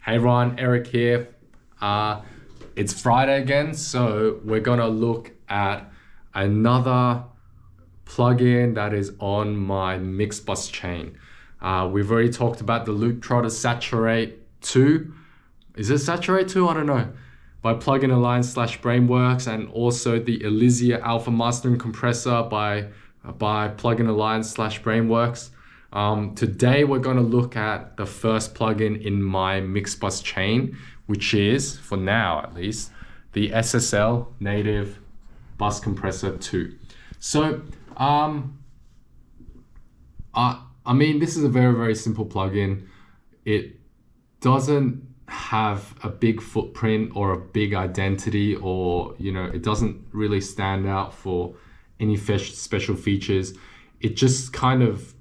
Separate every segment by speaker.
Speaker 1: Hey Ron, Eric here. It's Friday again, so we're gonna look at another plugin that is on my mixbus chain. We've already talked about the Loop Trotter Saturate 2. Is it Saturate 2? I don't know. By Plugin Alliance / Brainworks, and also the Elysia Alpha Mastering Compressor by Plugin Alliance / Brainworks. Today we're going to look at the first plugin in my mixbus chain, which is, for now at least, the SSL native bus compressor 2. So I mean, this is a very simple plugin. It doesn't have a big footprint or a big identity, or it doesn't really stand out for any special features. It just kind of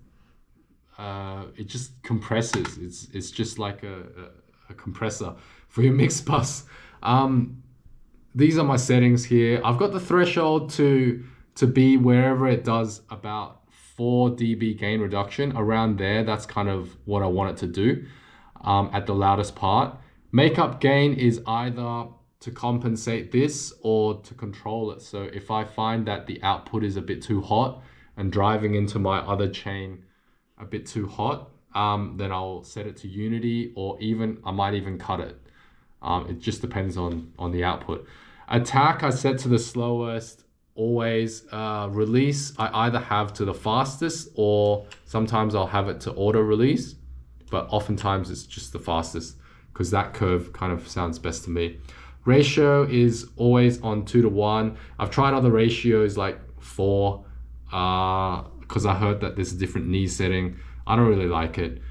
Speaker 1: it just compresses. It's just like a compressor for your mix bus. These are my settings here. I've got the threshold to be wherever it does about 4 dB gain reduction, around there. That's kind of what I want it to do at the loudest part. Makeup gain is either to compensate this or to control it. So if I find that the output is a bit too hot and driving into my other chain a bit too hot, then I'll set it to unity, or I might even cut it. It just depends on the output. Attack I set to the slowest always. Release I either have to the fastest, or sometimes I'll have it to auto release, but oftentimes it's just the fastest because that curve kind of sounds best to me. Ratio is always on 2:1. I've tried other ratios like 4 because I heard that there's a different knee setting. I don't really like it.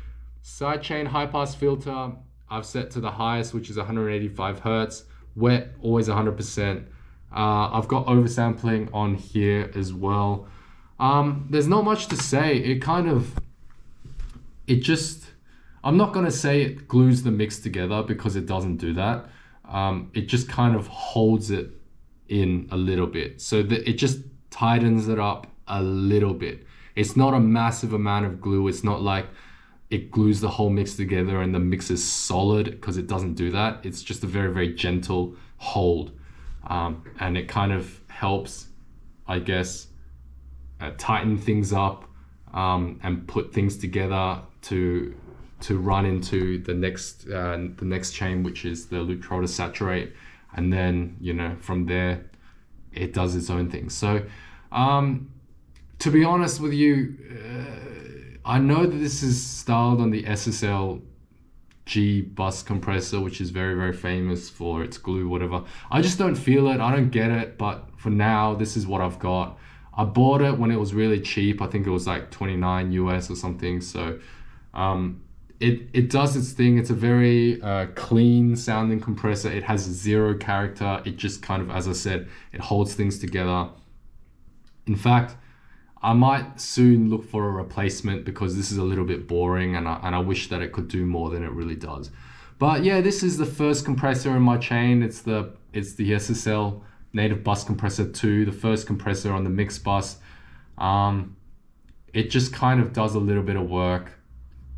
Speaker 1: Sidechain high pass filter I've set to the highest, which is 185 Hertz. Wet always 100%. I've got oversampling on here as well. There's not much to say. I'm not gonna say it glues the mix together, because it doesn't do that. It just kind of holds it in a little bit, so that it just tightens it up a little bit. It's not a massive amount of glue. It's not like it glues the whole mix together and the mix is solid, because it doesn't do that. It's just a very gentle hold, and it kind of helps, I guess, tighten things up and put things together to run into the next chain, which is the Loop Trotter Saturate, and then from there it does its own thing. So to be honest with you, I know that this is styled on the SSL G bus compressor, which is very famous for its glue, whatever. I just don't feel it. I don't get it. But for now, this is what I've got. I bought it when it was really cheap. I think it was like 29 US or something. So it does its thing. It's a very clean sounding compressor. It has 0 character. It just kind of, as I said, it holds things together. In fact, I might soon look for a replacement, because this is a little bit boring, and I wish that it could do more than it really does. But yeah, this is the first compressor in my chain. It's the SSL native bus compressor 2, the first compressor on the mix bus. It just kind of does a little bit of work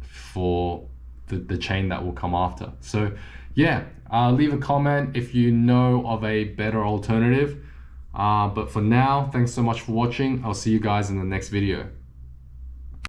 Speaker 1: for the chain that will come after. So yeah, leave a comment if you know of a better alternative. But for now, thanks so much for watching. I'll see you guys in the next video.